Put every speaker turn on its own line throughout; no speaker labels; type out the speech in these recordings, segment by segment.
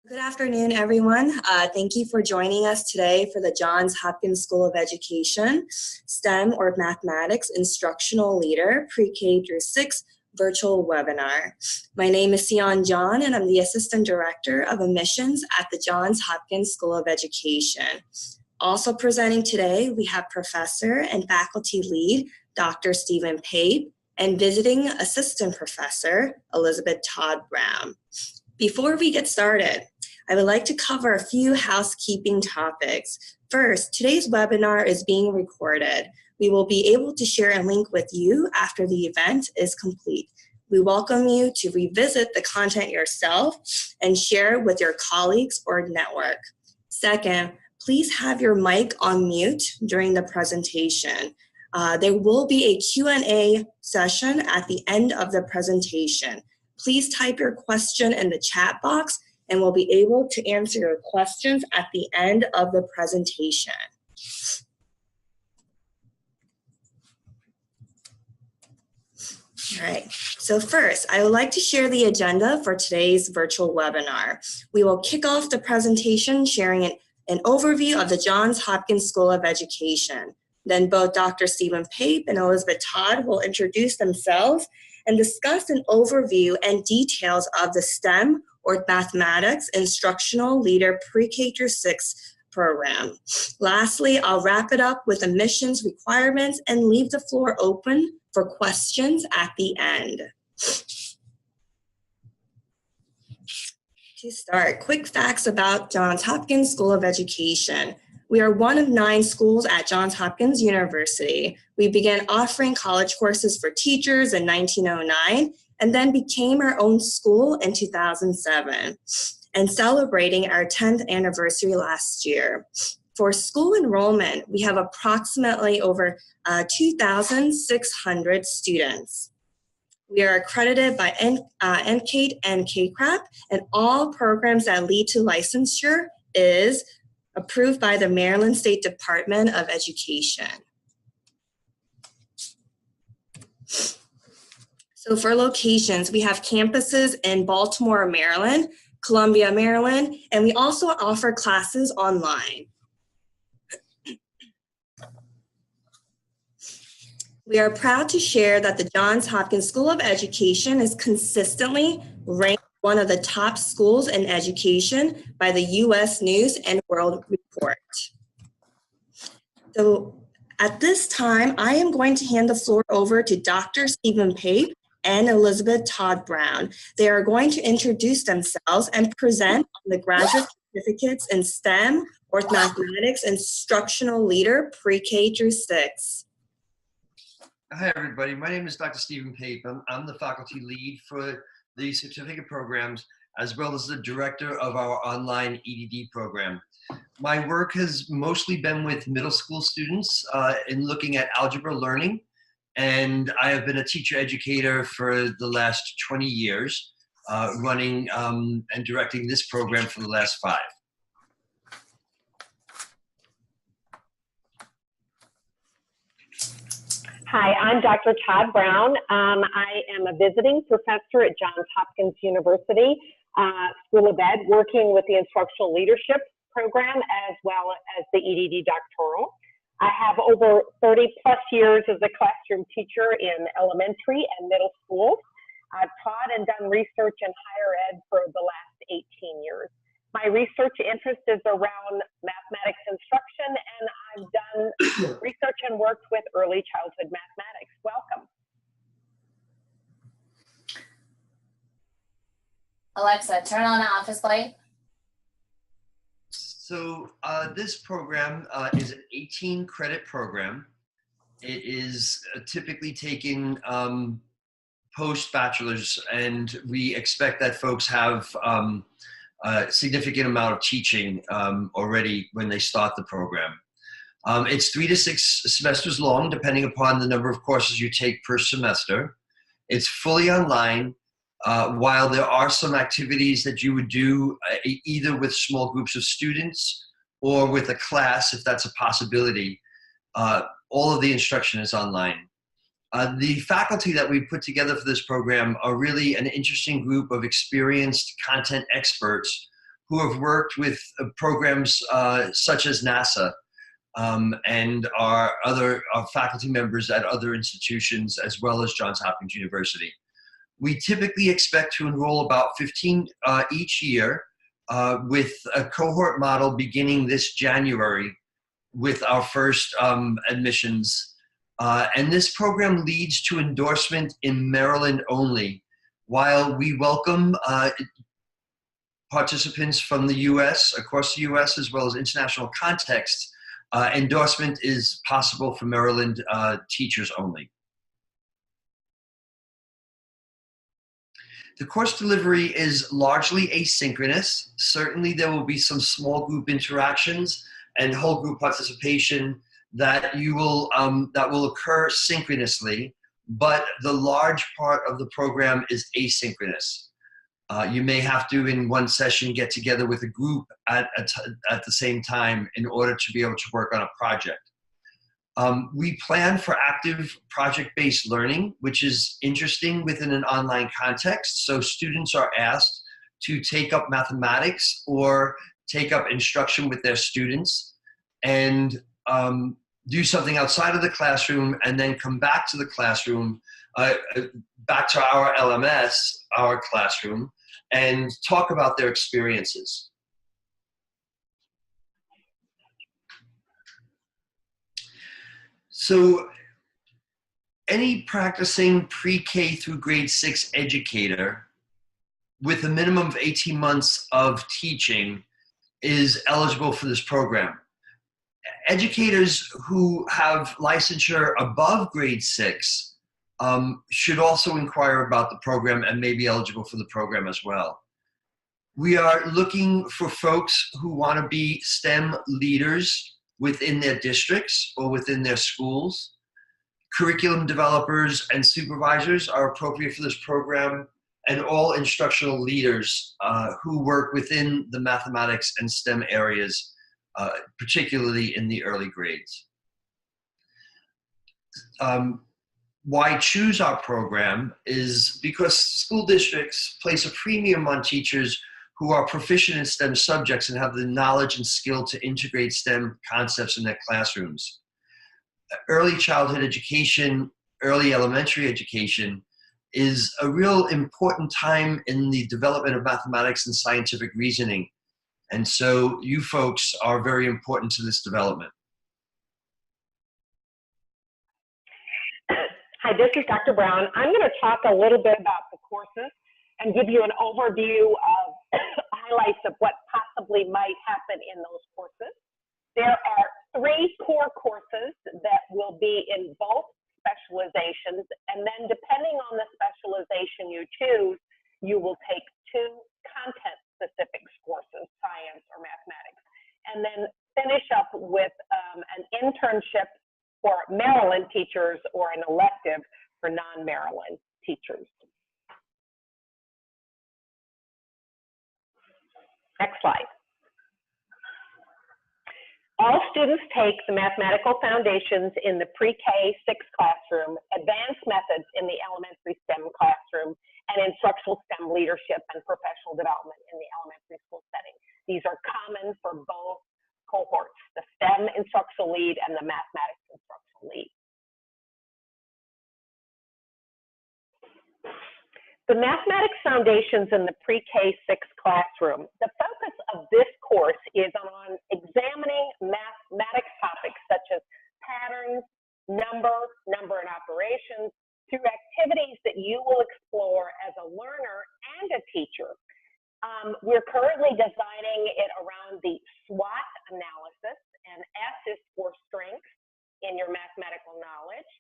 Good afternoon, everyone. Thank you for joining us today for the Johns Hopkins School of Education STEM or Mathematics Instructional Leader PreK-6 virtual webinar. My name is Sion John, and I'm the Assistant Director of Admissions at the Johns Hopkins School of Education. Also presenting today, we have Professor and Faculty Lead, Dr. Stephen Pape, and Visiting Assistant Professor, Elizabeth Todd Brown. Before we get started, I would like to cover a few housekeeping topics. First, today's webinar is being recorded. We will be able to share a link with you after the event is complete. We welcome you to revisit the content yourself and share with your colleagues or network. Second, please have your mic on mute during the presentation. There will be a Q&A session at the end of the presentation. Please type your question in the chat box and we'll be able to answer your questions at the end of the presentation. All right, so first, I would like to share the agenda for today's virtual webinar. We will kick off the presentation sharing an overview of the Johns Hopkins School of Education. Then both Dr. Stephen Pape and Elizabeth Todd will introduce themselves and discuss an overview and details of the STEM or Mathematics Instructional Leader PreK-6 program. Lastly, I'll wrap it up with admissions requirements and leave the floor open for questions at the end. To start, quick facts about Johns Hopkins School of Education. We are one of 9 schools at Johns Hopkins University. We began offering college courses for teachers in 1909 and then became our own school in 2007 and celebrating our 10th anniversary last year. For school enrollment, we have approximately over 2,600 students. We are accredited by NCATE and KCRAP, and all programs that lead to licensure is approved by the Maryland State Department of Education. So for locations, we have campuses in Baltimore, Maryland, Columbia, Maryland, and we also offer classes online. We are proud to share that the Johns Hopkins School of Education is consistently ranked one of the top schools in education by the U.S. News and World Report. So at this time, I am going to hand the floor over to Dr. Stephen Pape and Elizabeth Todd Brown. They are going to introduce themselves and present on the graduate certificates in STEM or Mathematics Instructional Leader PreK-6.
Hi, everybody. My name is Dr. Stephen Pape. I'm the faculty lead for the certificate programs, as well as the director of our online EDD program. My work has mostly been with middle school students in looking at algebra learning, and I have been a teacher educator for the last 20 years, running and directing this program for the last 5.
Hi, I'm Dr. Todd Brown. I am a visiting professor at Johns Hopkins University School of Ed, working with the Instructional Leadership program as well as the EDD doctoral. I have over 30+ years as a classroom teacher in elementary and middle schools. I've taught and done research in higher ed for the last 18 years. My research interest is around mathematics instruction, and I've done research and worked with early childhood mathematics. Welcome.
Alexa, turn on the office light.
So this program is an 18-credit program. It is typically taken post-bachelor's, and we expect that folks have a significant amount of teaching already when they start the program. It's 3 to 6 semesters long, depending upon the number of courses you take per semester. It's fully online, while there are some activities that you would do either with small groups of students or with a class, if that's a possibility. All of the instruction is online. The faculty that we put together for this program are really an interesting group of experienced content experts who have worked with programs such as NASA and our faculty members at other institutions, as well as Johns Hopkins University. We typically expect to enroll about 15 each year with a cohort model beginning this January with our first admissions. And this program leads to endorsement in Maryland only. While we welcome participants from the US, across the US, as well as international contexts, endorsement is possible for Maryland teachers only. The course delivery is largely asynchronous. Certainly there will be some small group interactions and whole group participation that will occur synchronously, but the large part of the program is asynchronous. You may have to, in one session, get together with a group at the same time in order to be able to work on a project. We plan for active project-based learning, which is interesting within an online context. So students are asked to take up mathematics or take up instruction with their students and do something outside of the classroom and then come back to the classroom, back to our LMS, our classroom, and talk about their experiences. So any practicing pre-K through grade 6 educator with a minimum of 18 months of teaching is eligible for this program. Educators who have licensure above grade 6 should also inquire about the program and may be eligible for the program as well. We are looking for folks who want to be STEM leaders within their districts or within their schools. Curriculum developers and supervisors are appropriate for this program, and all instructional leaders who work within the mathematics and STEM areas, particularly in the early grades. Why choose our program is because school districts place a premium on teachers who are proficient in STEM subjects and have the knowledge and skill to integrate STEM concepts in their classrooms. Early childhood education, early elementary education is a real important time in the development of mathematics and scientific reasoning. And so you folks are very important to this development.
Hi, this is Dr. Brown. I'm going to talk a little bit about the courses and give you an overview of highlights of what possibly might happen in those courses. There are 3 core courses that will be in both specializations, and then depending on the specialization you choose, you will take 2 content-specific courses, science or mathematics, and then finish up with an internship for Maryland teachers or an elective for non-Maryland teachers. Next slide. All students take the mathematical foundations in the pre-K 6 classroom, advanced methods in the elementary STEM classroom, and instructional STEM leadership and professional development in the elementary school setting. These are common for both cohorts, the STEM instructional lead and the mathematics instructional lead. The mathematics foundations in the pre-K 6 classroom, the focus of this course is on examining mathematics topics such as patterns, number and operations through activities that you will explore as a learner and a teacher. We're currently designing it around the SWOT analysis, and S is for strengths in your mathematical knowledge.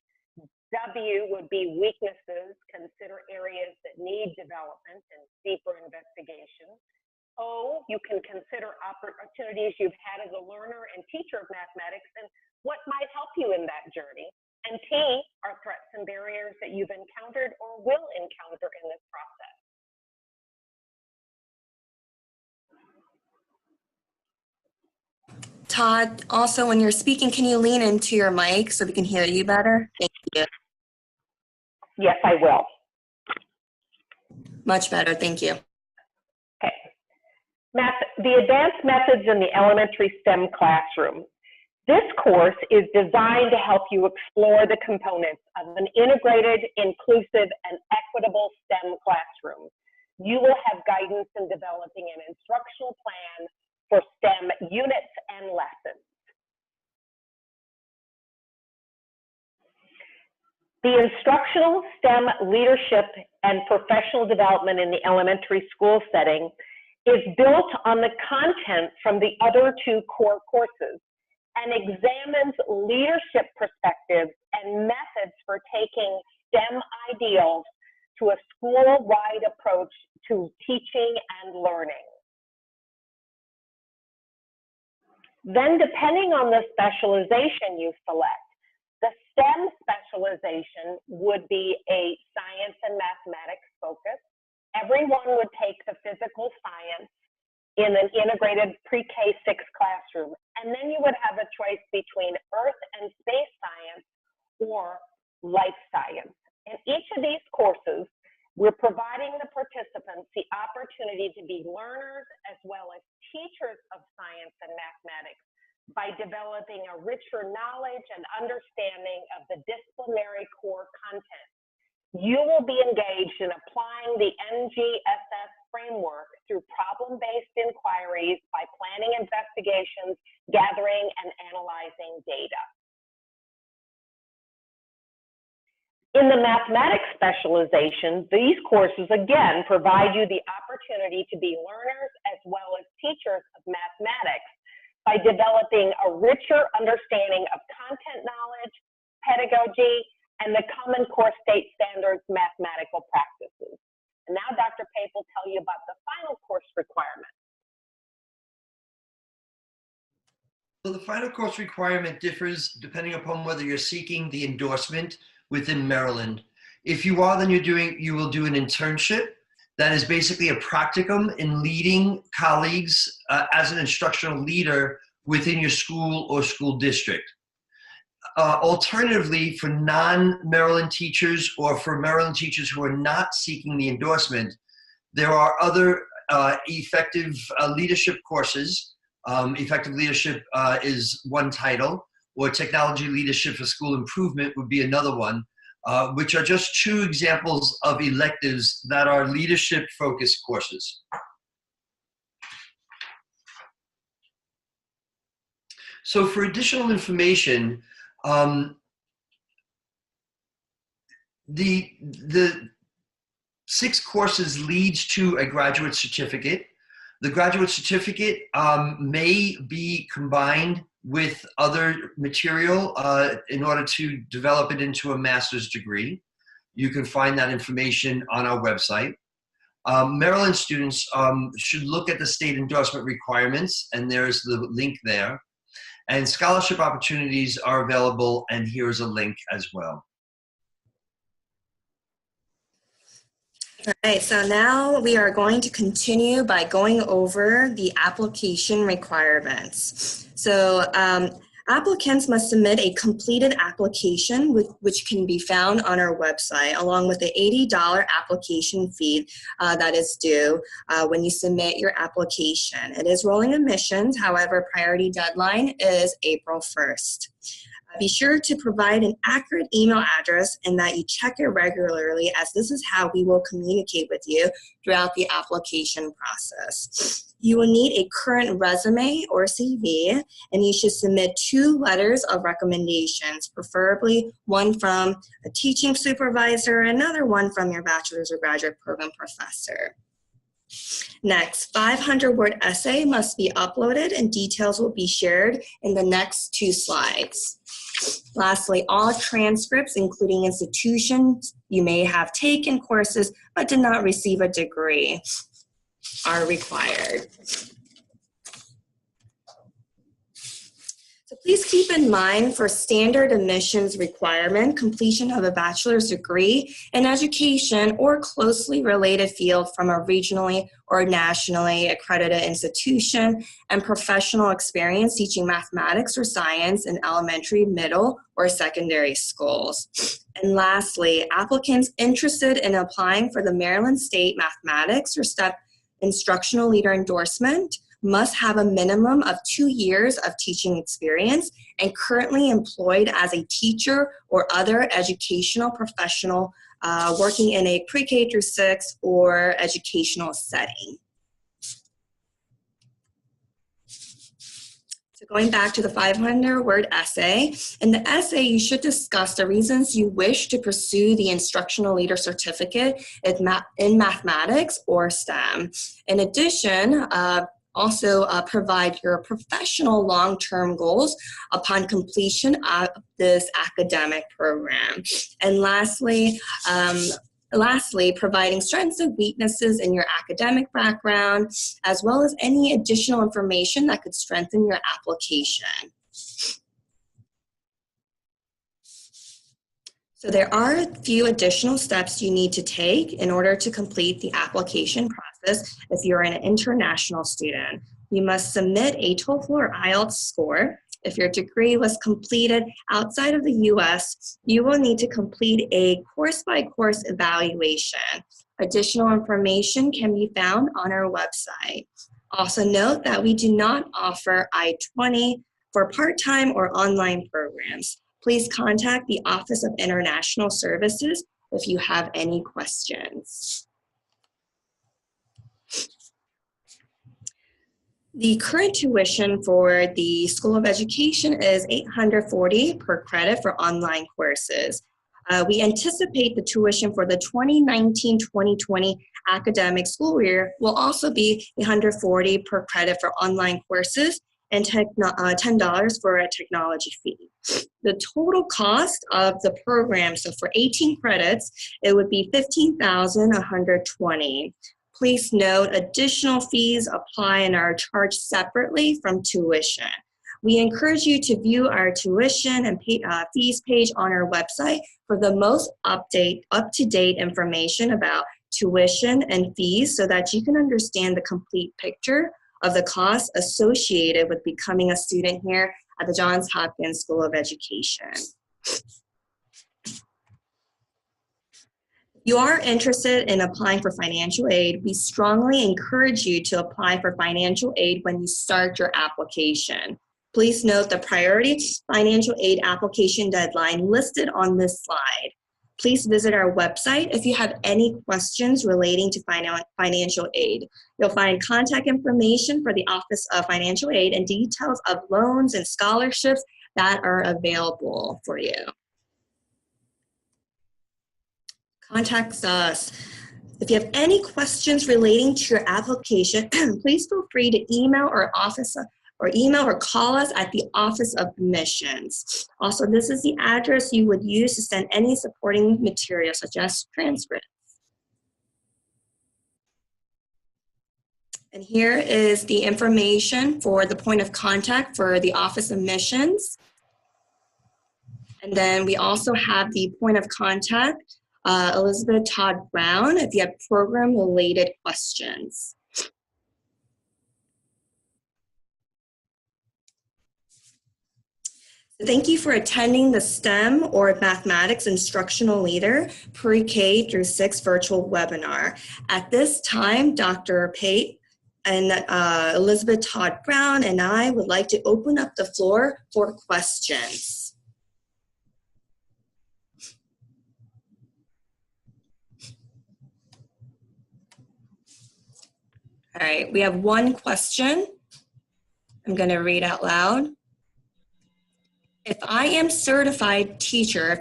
W would be weaknesses, consider areas that need development and deeper investigation. O, you can consider opportunities you've had as a learner and teacher of mathematics and what might help you in that journey. And T are threats and barriers that you've encountered or will encounter in this process.
Todd, also when you're speaking, can you lean into your mic so we can hear you better? Thank you.
Yes, I will.
Much better, thank you.
Okay. The Advanced Methods in the Elementary STEM Classroom. This course is designed to help you explore the components of an integrated, inclusive, and equitable STEM classroom. You will have guidance in developing an instructional plan for STEM units and lessons. The instructional STEM leadership and professional development in the elementary school setting is built on the content from the other two core courses and examines leadership perspectives and methods for taking STEM ideals to a school-wide approach to teaching and learning. Then, depending on the specialization you select, the STEM specialization would be a science and mathematics focus. Everyone would take the physical science in an integrated pre-K-6 classroom, and then you would have a choice between earth and space science or life science. In each of these courses, we're providing the participants the opportunity to be learners as well as teachers of science and mathematics by developing a richer knowledge and understanding of the disciplinary core content. You will be engaged in applying the NGSS framework through problem-based inquiries by planning investigations, gathering and analyzing data. In the mathematics specialization, these courses again provide you the opportunity to be learners as well as teachers of mathematics by developing a richer understanding of content knowledge, pedagogy, and the Common Core State Standards mathematical practices. And now Dr. Pape will tell you about the final course requirement.
So the final course requirement differs depending upon whether you're seeking the endorsement within Maryland. If you are, then you will do an internship. That is basically a practicum in leading colleagues as an instructional leader within your school or school district. Alternatively, for non-Maryland teachers or for Maryland teachers who are not seeking the endorsement, there are other effective leadership courses. Effective leadership is one title, or technology leadership for school improvement would be another one, which are just two examples of electives that are leadership-focused courses. So for additional information, the 6 courses leads to a graduate certificate. The graduate certificate may be combined with other material in order to develop it into a master's degree. You can find that information on our website. Maryland students should look at the state endorsement requirements, and there's the link there. And scholarship opportunities are available, and here's a link as well.
All right, so now we are going to continue by going over the application requirements. So applicants must submit a completed application which can be found on our website, along with the $80 application fee that is due when you submit your application. It is rolling admissions, however, priority deadline is April 1st. Be sure to provide an accurate email address and that you check it regularly, as this is how we will communicate with you throughout the application process. You will need a current resume or CV, and you should submit 2 letters of recommendations, preferably one from a teaching supervisor, another one from your bachelor's or graduate program professor. Next, 500-word essay must be uploaded, and details will be shared in the next 2 slides. Lastly, all transcripts, including institutions you may have taken courses but did not receive a degree, are required. So please keep in mind, for standard admissions requirement, completion of a bachelor's degree in education or closely related field from a regionally or nationally accredited institution, and professional experience teaching mathematics or science in elementary, middle, or secondary schools. And lastly, applicants interested in applying for the Maryland State Mathematics or STEP instructional leader endorsement, must have a minimum of 2 years of teaching experience, and currently employed as a teacher or other educational professional working in a pre-K through 6 or educational setting. So going back to the 500-word essay, in the essay you should discuss the reasons you wish to pursue the Instructional Leader Certificate in Mathematics or STEM. In addition, also provide your professional long-term goals upon completion of this academic program. And lastly, providing strengths and weaknesses in your academic background, as well as any additional information that could strengthen your application. So there are a few additional steps you need to take in order to complete the application process if you're an international student. You must submit a TOEFL or IELTS score. If your degree was completed outside of the US, you will need to complete a course-by-course evaluation. Additional information can be found on our website. Also note that we do not offer I-20 for part-time or online programs. Please contact the Office of International Services if you have any questions. The current tuition for the School of Education is $840 per credit for online courses. We anticipate the tuition for the 2019-2020 academic school year will also be $140 per credit for online courses and $10 for a technology fee. The total cost of the program, so for 18 credits, it would be $15,120. Please note additional fees apply and are charged separately from tuition. We encourage you to view our tuition and fees page on our website for the most up-to-date information about tuition and fees so that you can understand the complete picture of the costs associated with becoming a student here at the Johns Hopkins School of Education. If you are interested in applying for financial aid, we strongly encourage you to apply for financial aid when you start your application. Please note the priority financial aid application deadline listed on this slide. Please visit our website if you have any questions relating to financial aid. You'll find contact information for the Office of Financial Aid and details of loans and scholarships that are available for you. Contact us. If you have any questions relating to your application, please feel free to email or call us at the Office of Admissions. Also, this is the address you would use to send any supporting material, such as transcripts. And here is the information for the point of contact for the Office of Admissions. And then we also have the point of contact, Elizabeth Todd Brown, if you have program-related questions. Thank you for attending the STEM or Mathematics Instructional Leader Pre-K through 6 virtual webinar. At this time, Dr. Pate and Elizabeth Todd Brown and I would like to open up the floor for questions. All right, we have one question I'm going to read out loud. If I am a certified teacher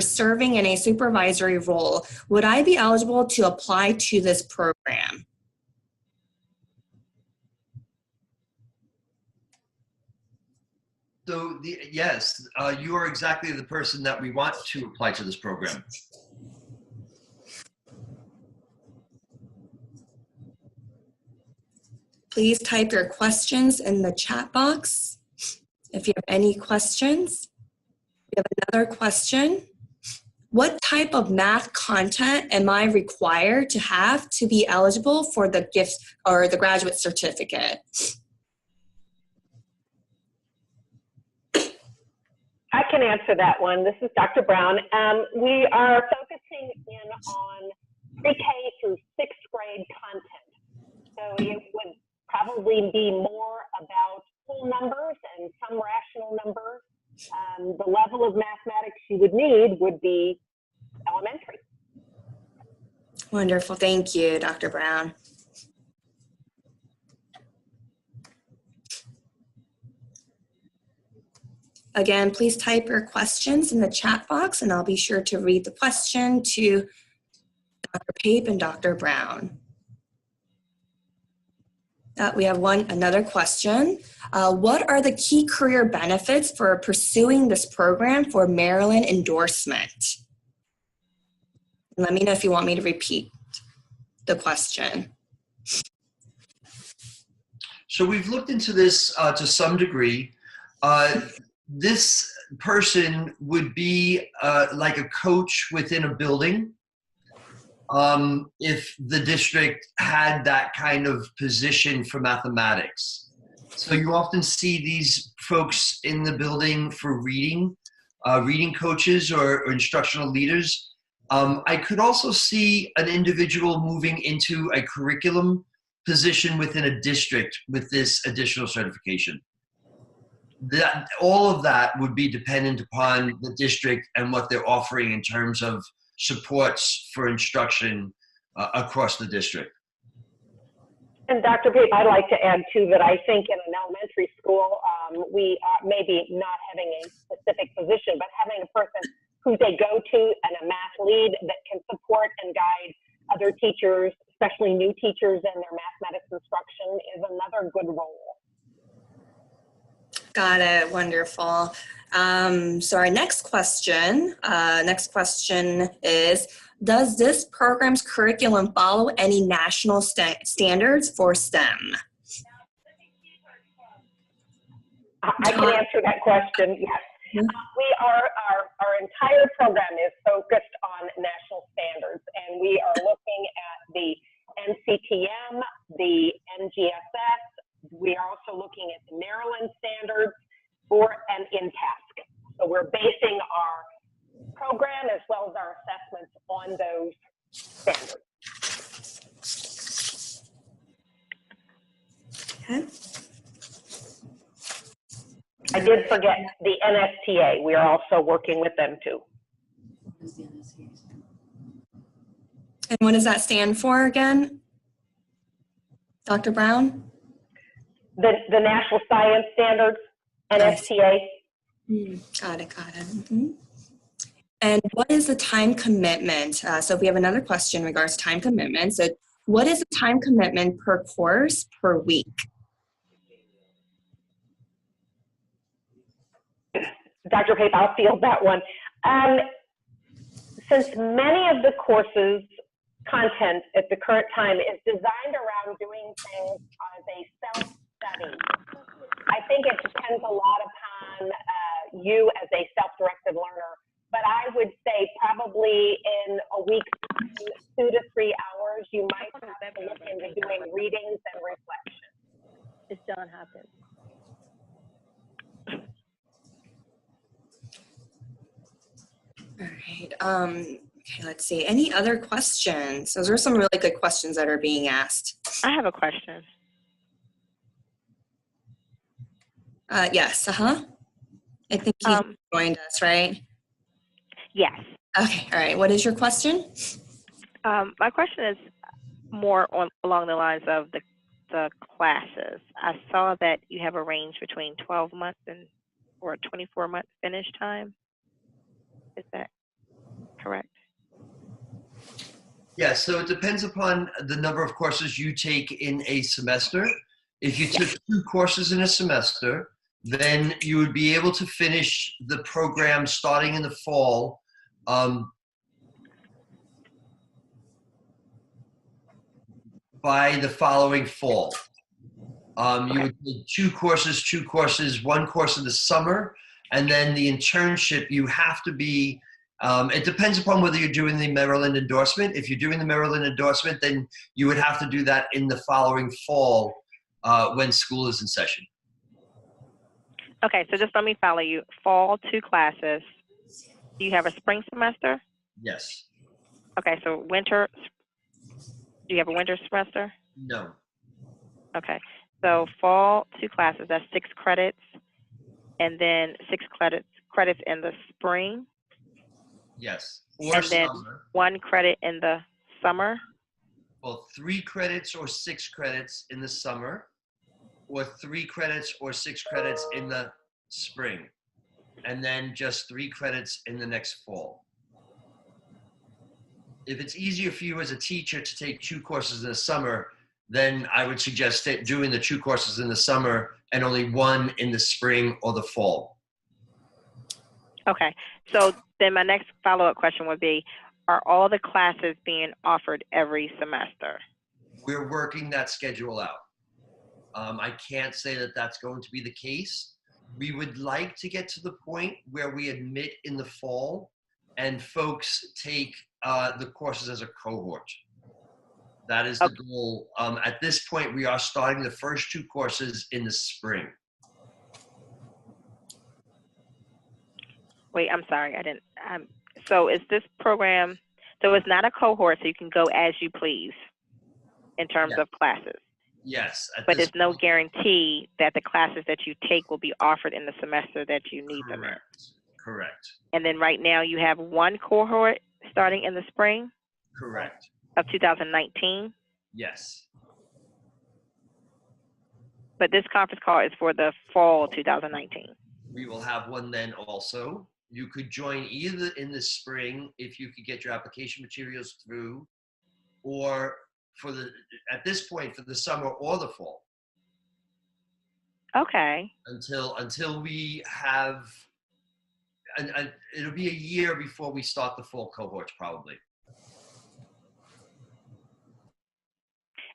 serving in a supervisory role, would I be eligible to apply to this program?
So yes, you are exactly the person that we want to apply to this program.
Please type your questions in the chat box if you have any questions. We have another question. What type of math content am I required to have to be eligible for the gift or the graduate certificate?
I can answer that one. This is Dr. Brown. We are focusing in on pre-K through 6th grade content. So it would probably be more about whole numbers and some rational numbers. The level of mathematics you would need would be elementary.
Wonderful. Thank you, Dr. Brown. Again, please type your questions in the chat box and I'll be sure to read the question to Dr. Pape and Dr. Brown. We have another question. What are the key career benefits for pursuing this program for Maryland endorsement? Let me know if you want me to repeat the question.
So we've looked into this to some degree. This person would be like a coach within a building if the district had that kind of position for mathematics. So you often see these folks in the building for reading coaches or instructional leaders. I could also see an individual moving into a curriculum position within a district with this additional certification. All of that would be dependent upon the district and what they're offering in terms of supports for instruction across the district.
And Dr. Pape, I'd like to add too that I think in an elementary school, we are maybe not having a specific position, but having a person who's a go-to and a math lead that can support and guide other teachers, especially new teachers in their mathematics instruction, is another good role.
Got it. Wonderful. So our next question is, does this program's curriculum follow any national standards for STEM?
I can answer that question, yes. Our entire program is focused on national standards, and we are looking at the NCTM, the NGSS. We are also looking at the Maryland standards and InTask. So we're basing our program as well as our assessments on those standards.
Okay.
I did forget the NSTA. We are also working with them too.
And what does that stand for again, Dr. Brown?
The National Science Standards, NSTA.
Got it. Mm-hmm. And what is the time commitment? So we have another question in regards to time commitment. So what is the time commitment per course per week?
Dr. Pape, I'll field that one. Since many of the courses content at the current time is designed around doing things as a self-study, I think it depends a lot upon you as a self-directed learner. But I would say probably in a week, 2 to 3 hours, you might have to look into doing readings and reflection.
It's John Hopkins.
All right. Okay, let's see. Any other questions? Those are some really good questions that are being asked.
I have a question.
Yes. I think you joined us, right?
Yes.
Okay. All right. What is your question?
My question is more along the lines of the classes. I saw that you have a range between 12 months or a 24-month finish time. Is that correct?
Yeah, so it depends upon the number of courses you take in a semester. If you took 2 courses in a semester, then you would be able to finish the program starting in the fall by the following fall. You would take 2 courses, 1 course in the summer, and then the internship, you have to be, it depends upon whether you're doing the Maryland endorsement. If you're doing the Maryland endorsement, then you would have to do that in the following fall when school is in session.
Okay, so just let me follow you. Fall 2 classes. Do you have a spring semester?
Yes.
Okay, so winter, Do you have a winter semester?
No.
Okay. So fall 2 classes, that's 6 credits, and then 6 credits in the spring,
Yes. Or
and then
summer.
1 credit in the summer.
Well, 3 credits or 6 credits in the summer, or 3 credits or 6 credits in the spring, and then just 3 credits in the next fall. If it's easier for you as a teacher to take 2 courses in the summer, then I would suggest doing the 2 courses in the summer and only 1 in the spring or the fall.
Okay. So then my next follow-up question would be, are all the classes being offered every semester?
We're working that schedule out. I can't say that that's going to be the case. We would like to get to the point where we admit in the fall and folks take the courses as a cohort. That is the goal. At this point, we are starting the first 2 courses in the spring.
Wait, I'm sorry, I didn't. So is this program, so it's not a cohort, so you can go as you please in terms of classes?
Yes.
But there's no guarantee that the classes that you take will be offered in the semester that you need them in.
Correct.
And then right now you have 1 cohort starting in the spring?
Correct.
Of 2019?
Yes.
But this conference call is for the fall 2019.
We will have one then also. You could join either in the spring if you could get your application materials through, or at this point for the summer or the fall.
Okay.
Until we have, and it'll be a year before we start the full cohorts probably.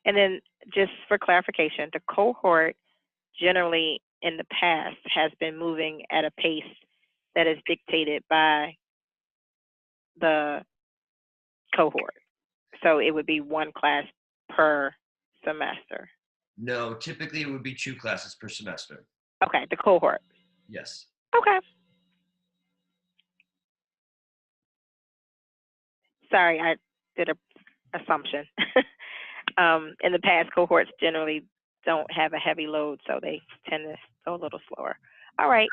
And then just for clarification, the cohort generally in the past has been moving at a pace that is dictated by the cohort. So it would be 1 class per semester.
No, typically it would be 2 classes per semester.
Okay, the cohort.
Yes.
Okay. Sorry, I did an assumption. In the past, cohorts generally don't have a heavy load, so they tend to go a little slower. All right.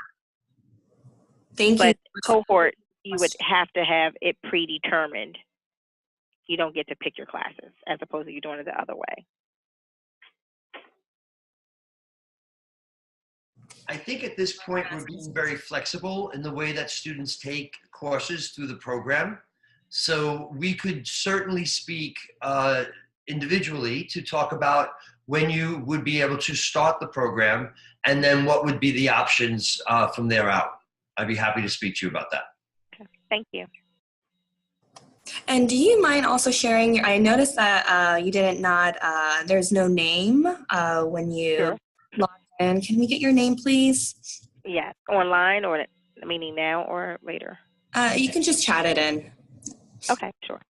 Thank you.
But cohort, you would have to have it predetermined. You don't get to pick your classes, as opposed to you doing it the other way.
I think at this point we're being very flexible in the way that students take courses through the program. So we could certainly speak individually to talk about when you would be able to start the program and then what would be the options from there out. I'd be happy to speak to you about that.
Okay. Thank you.
And do you mind also sharing, I noticed that you didn't there's no name when you log in. Can we get your name, please?
Yeah, online, or meaning now or later?
You can just chat it in.
Okay, sure.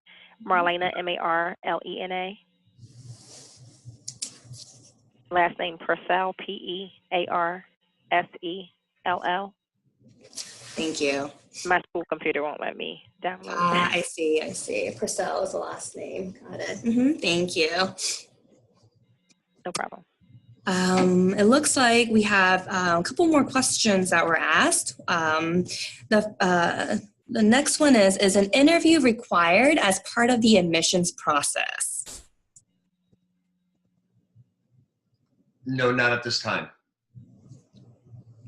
Marlena, Marlena. Last name Purcell, Pearsell.
Thank you.
My school computer won't let me download.
I see. Purcell is the last name. Got it. Thank you.
No problem.
It looks like we have a couple more questions that were asked. The next one is an interview required as part of the admissions process?
No, not at this time.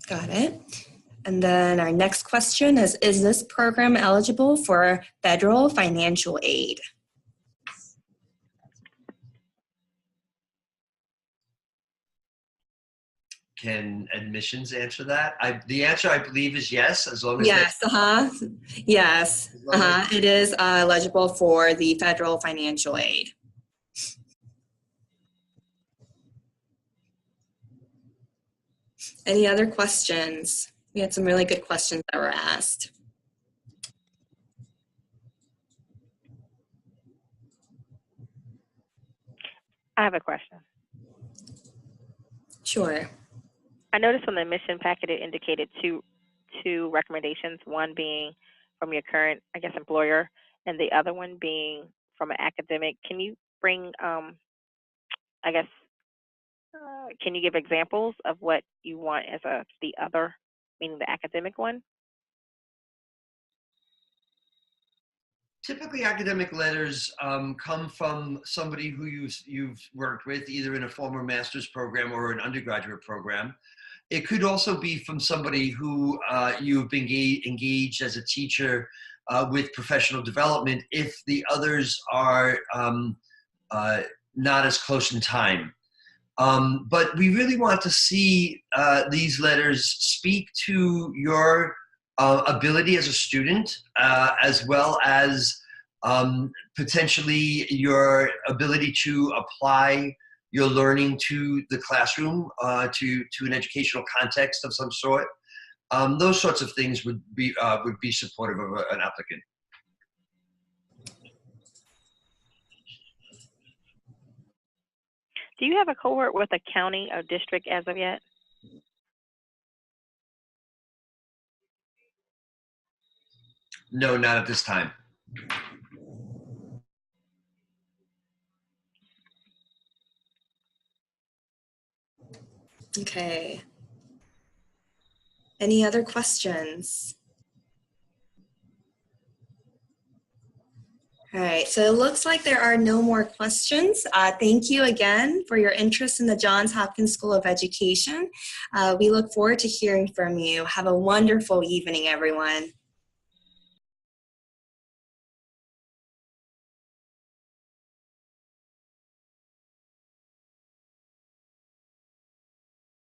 Got it. And then our next question is this program eligible for federal financial aid?
Can admissions answer that? The answer, I believe, is yes, as long as
Yes, it is eligible for the federal financial aid. Any other questions? We had some really good questions that were asked.
I have a question.
Sure.
I noticed on the admission packet it indicated two recommendations, one being from your current, I guess, employer, and the other one being from an academic. Can you bring, I guess, can you give examples of what you want as the other, meaning the academic one?
Typically, academic letters come from somebody who you've worked with, either in a former master's program or an undergraduate program. It could also be from somebody who you've been engaged as a teacher with professional development, if the others are not as close in time. But we really want to see these letters speak to your ability as a student, as well as potentially your ability to apply your learning to the classroom, to an educational context of some sort. Those sorts of things would be supportive of an applicant.
Do you have a cohort with a county or district as of yet?
No, not at this time.
Okay. Any other questions? All right, so it looks like there are no more questions. Thank you again for your interest in the Johns Hopkins School of Education. We look forward to hearing from you. Have a wonderful evening, everyone.